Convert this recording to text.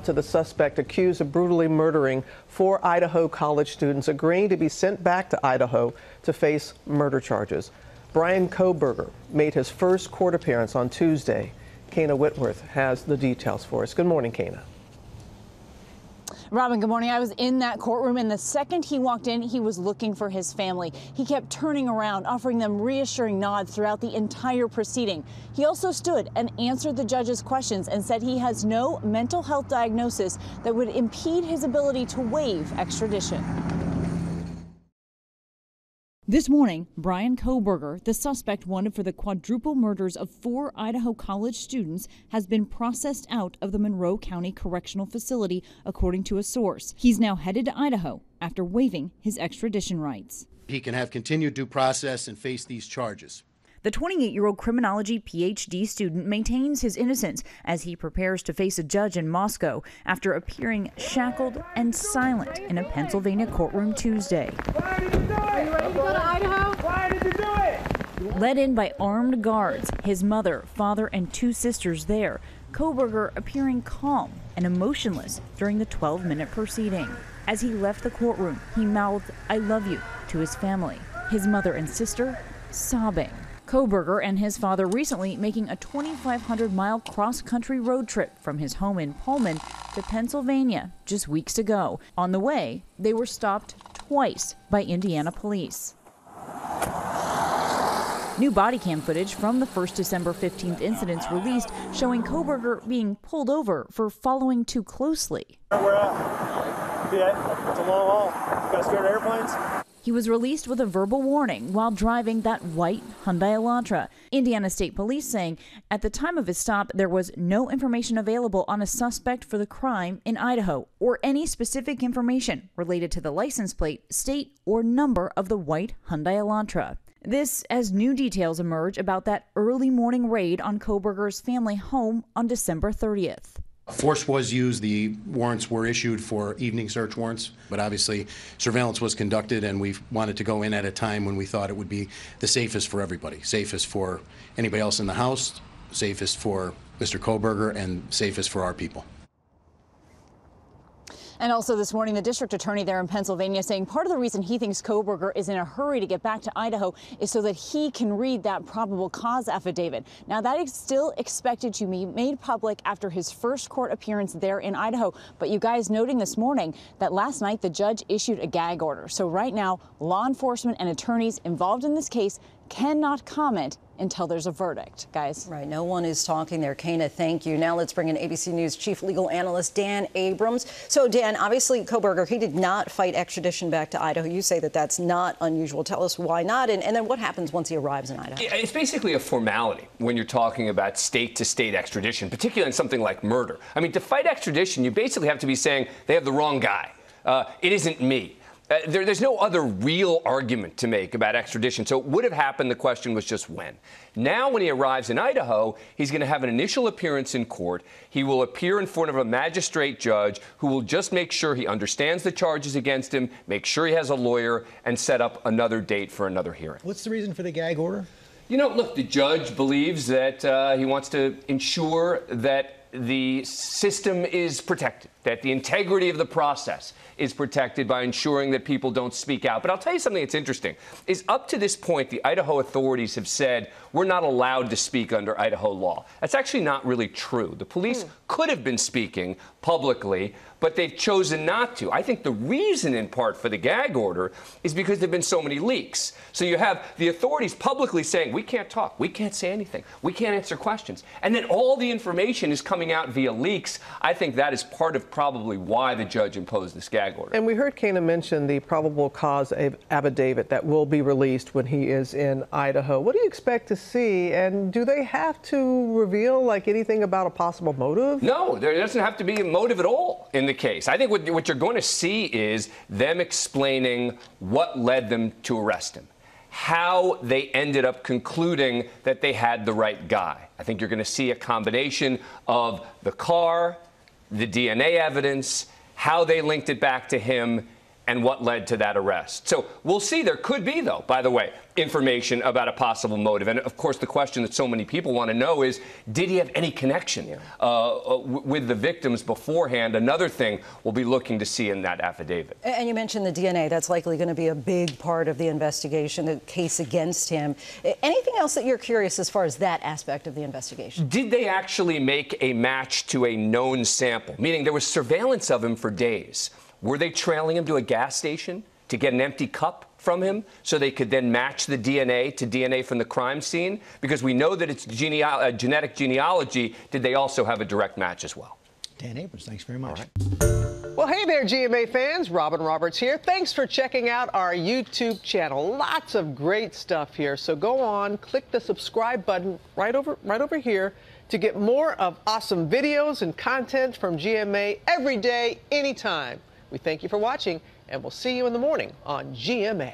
To the suspect accused of brutally murdering 4 Idaho college students, agreeing to be sent back to Idaho to face murder charges. Bryan Kohberger made his first court appearance on Tuesday. Kana Whitworth has the details for us. Good morning, Kana. Robin, good morning. I was in that courtroom, and the second he walked in, he was looking for his family. He kept turning around, offering them reassuring nods throughout the entire proceeding. He also stood and answered the judge's questions and said he has no mental health diagnosis that would impede his ability to waive extradition. This morning, Bryan Kohberger, the suspect wanted for the quadruple murders of 4 Idaho college students, has been processed out of the Monroe County Correctional Facility, according to a source. He's now headed to Idaho after waiving his extradition rights. He can have continued due process and face these charges. The 28-year-old criminology Ph.D. student maintains his innocence as he prepares to face a judge in Moscow after appearing shackled and silent in a Pennsylvania courtroom Tuesday. Why did you do it? Are you ready to go to Idaho? Why did you do it? Led in by armed guards, his mother, father, and 2 sisters there, Kohberger appearing calm and emotionless during the 12-minute proceeding. As he left the courtroom, he mouthed, "I love you," to his family, his mother and sister sobbing. Kohberger and his father recently making a 2,500-mile cross-country road trip from his home in Pullman to Pennsylvania just weeks ago. On the way, they were stopped twice by Indiana police. New body cam footage from the first December 15th incidents released showing Kohberger being pulled over for following too closely. We're at. Yeah, it's a long haul. You guys scared of airplanes? He was released with a verbal warning while driving that white Hyundai Elantra. Indiana State Police saying at the time of his stop, there was no information available on a suspect for the crime in Idaho or any specific information related to the license plate, state, or number of the white Hyundai Elantra. This as new details emerge about that early morning raid on Kohberger's family home on December 30th. Force was used. The warrants were issued for evening search warrants, but obviously surveillance was conducted, and we wanted to go in at a time when we thought it would be the safest for everybody, safest for anybody else in the house, safest for Mr. Kohberger, and safest for our people. And also this morning, the district attorney there in Pennsylvania saying part of the reason he thinks Kohberger is in a hurry to get back to Idaho is so that he can read that probable cause affidavit. Now, that is still expected to be made public after his first court appearance there in Idaho. But you guys noting this morning that last night the judge issued a gag order. So right now, law enforcement and attorneys involved in this case cannot comment until there's a verdict, guys. Right, no one is talking there. Kana, thank you. Now let's bring in ABC News Chief Legal Analyst Dan Abrams. So Dan, obviously Kohberger, he did not fight extradition back to Idaho. You say that that's not unusual. Tell us why not, and then what happens once he arrives in Idaho? It's basically a formality when you're talking about state-to-state extradition, particularly in something like murder. I mean, to fight extradition, you basically have to be saying they have the wrong guy. It isn't me. There's no other real argument to make about extradition. So it would have happened. The question was just when. Now, when he arrives in Idaho, he's going to have an initial appearance in court. He will appear in front of a magistrate judge who will just make sure he understands the charges against him, make sure he has a lawyer, and set up another date for another hearing. What's the reason for the gag order? You know, look, the judge believes that he wants to ensure that the system is protected, that the integrity of the process is protected by ensuring that people don't speak out. But I'll tell you something that's interesting, is up to this point, the Idaho authorities have said we're not allowed to speak under Idaho law. That's actually not really true. The police could have been speaking publicly, but they've chosen not to. I think the reason, in part, for the gag order is because there have been so many leaks. So you have the authorities publicly saying, we can't talk, we can't say anything, we can't answer questions. And then all the information is coming out via leaks. I think that is part of probably why the judge imposed this gag order. And we heard Kana mention the probable cause affidavit that will be released when he is in Idaho. What do you expect to see? And do they have to reveal like anything about a possible motive? No, there doesn't have to be a motive at all in the case. I think what you're going to see is them explaining what led them to arrest him, how they ended up concluding that they had the right guy. I think you're going to see a combination of the car, the DNA evidence, how they linked it back to him, and what led to that arrest. So we'll see. There could be, though, by the way, information about a possible motive. And, of course, the question that so many people want to know is, did he have any connection with the victims beforehand? Another thing we'll be looking to see in that affidavit. And you mentioned the DNA. That's likely going to be a big part of the investigation, the case against him. Anything else that you're curious as far as that aspect of the investigation? Did they actually make a match to a known sample? Meaning there was surveillance of him for days. Were they trailing him to a gas station to get an empty cup from him so they could then match the DNA to DNA from the crime scene? Because we know that it's genetic genealogy. Did they also have a direct match as well? Dan Abrams, thanks very much. Well, hey there, GMA fans. Robin Roberts here. Thanks for checking out our YouTube channel. Lots of great stuff here. So go on, click the subscribe button right over here to get more of awesome videos and content from GMA every day, anytime. We thank you for watching, and we'll see you in the morning on GMA.